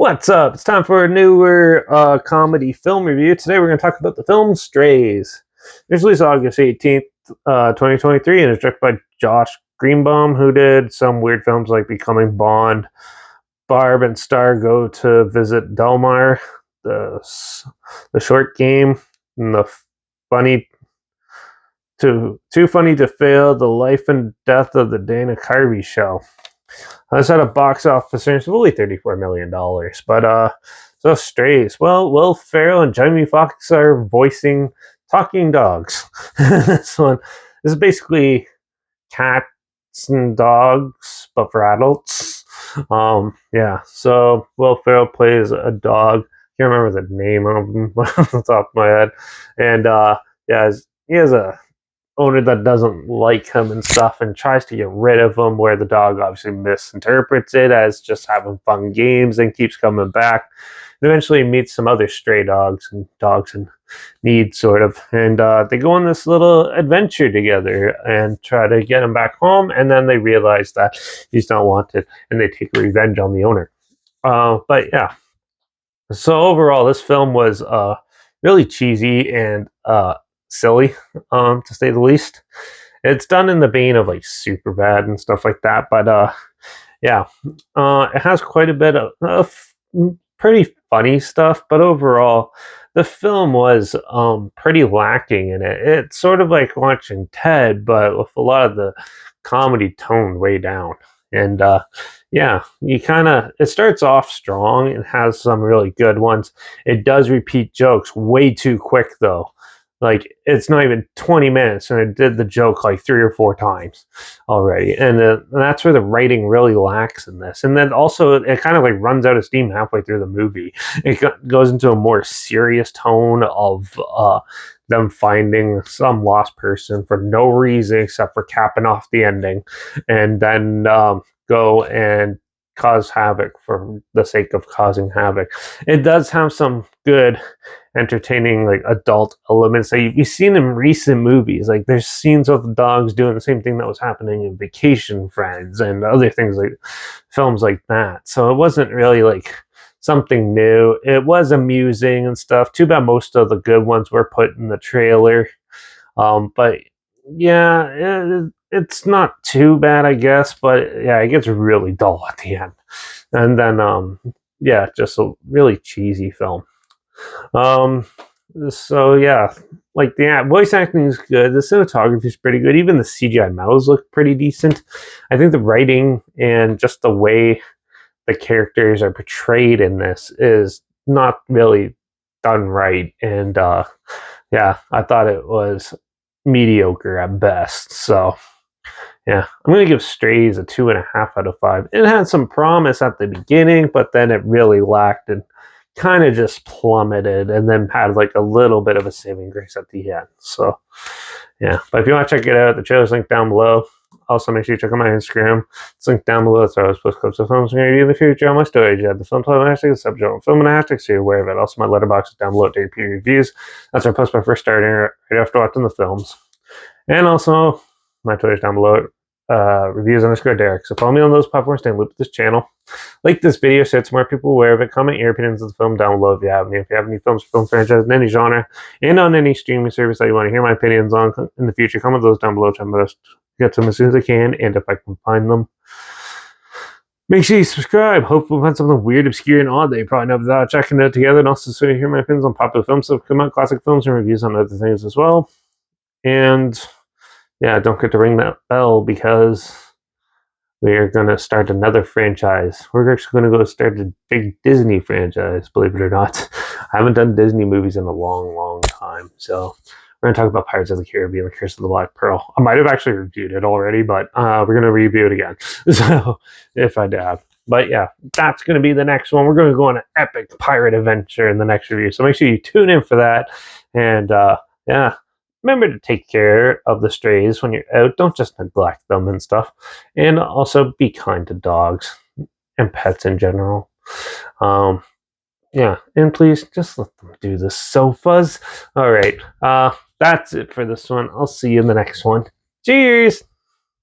What's up? It's time for a newer comedy film review. Today we're going to talk about the film Strays. It was released August 18th, 2023, and it's directed by Josh Greenbaum, who did some weird films like Becoming Bond, Barb and Star Go to Visit Delmar, the, the Short Game, and the funny Too Funny to Fail, The Life and Death of the Dana Carvey Show. This had a box office earnings of only $34 million. So Strays. Well, Will Ferrell and Jamie Foxx are voicing talking dogs. This is basically cats and dogs, but for adults. Yeah. So Will Ferrell plays a dog. I can't remember the name of him off the top of my head. And yeah, he has a owner that doesn't like him and stuff and tries to get rid of him, where the dog obviously misinterprets it as just having fun games and keeps coming back. And eventually meets some other stray dogs in need, sort of. And they go on this little adventure together and try to get him back home. And then they realize that he's not wanted and they take revenge on the owner. But yeah. So overall, this film was really cheesy and silly, to say the least. It's done in the vein of like Superbad and stuff like that, but yeah, it has quite a bit of pretty funny stuff. But overall, the film was pretty lacking in it. It's sort of like watching Ted, but with a lot of the comedy toned way down. And yeah, it starts off strong and has some really good ones. It does repeat jokes way too quick though. Like, it's not even 20 minutes and it did the joke like 3 or 4 times already. And that's where the writing really lacks in this. And then also it kind of like runs out of steam halfway through the movie. It goes into a more serious tone of them finding some lost person for no reason except for capping off the ending, and then go and cause havoc for the sake of causing havoc. It does have some good entertaining like adult elements that you've seen in recent movies. Like, there's scenes of dogs doing the same thing that was happening in Vacation Friends and other things, like films like that. So it wasn't really like something new. It was amusing and stuff. Too bad most of the good ones were put in the trailer. But yeah, it's not too bad, I guess. But yeah, it gets really dull at the end. And then yeah, just a really cheesy film. Um, so yeah, like the voice acting is good. The cinematography is pretty good. Even the CGI models look pretty decent. I think the writing and just the way the characters are portrayed in this is not really done right. And yeah, I thought it was mediocre at best. So yeah, I'm gonna give Strays a 2.5 out of 5. It had some promise at the beginning, but then it really lacked and kind of just plummeted, and then had like a little bit of a saving grace at the end. So yeah, but if you want to check it out, the trailer's linked down below. Also, make sure you check out my Instagram. It's linked down below. That's where I was post clips of films I'm going to review in the future on my stories. You have the film title and hashtag, the subject and film and a hashtag, so you're aware of it. Also, my Letterbox is down below to repeat reviews. That's where I post my first starter right after watching the films. And also, my Twitter's down below. Reviews_Derek. So follow me on those platforms. Stay in loop with this channel. Like this video so it's more people aware of it. Comment your opinions of the film down below if you have any. If you have any films, film franchises in any genre, and on any streaming service that you want to hear my opinions on in the future, comment those down below. Try my best to get them as soon as I can, and if I can find them. Make sure you subscribe. Hopefully we'll find something weird, obscure, and odd that you probably never thought of checking it together. And also so you hear my opinions on popular films, so come out, classic films, and reviews on other things as well. And yeah, don't forget to ring that bell because we're going to start another franchise. We're actually going to go start a big Disney franchise, believe it or not. I haven't done Disney movies in a long, long time. So we're going to talk about Pirates of the Caribbean, The Curse of the Black Pearl. I might have actually reviewed it already, but we're going to review it again. So if I have. But yeah, that's going to be the next one. We're going to go on an epic pirate adventure in the next review. So make sure you tune in for that. And yeah. Remember to take care of the strays when you're out. Don't just neglect them and stuff. And also be kind to dogs and pets in general. Yeah, and please just let them do the sofas. All right, that's it for this one. I'll see you in the next one. Cheers!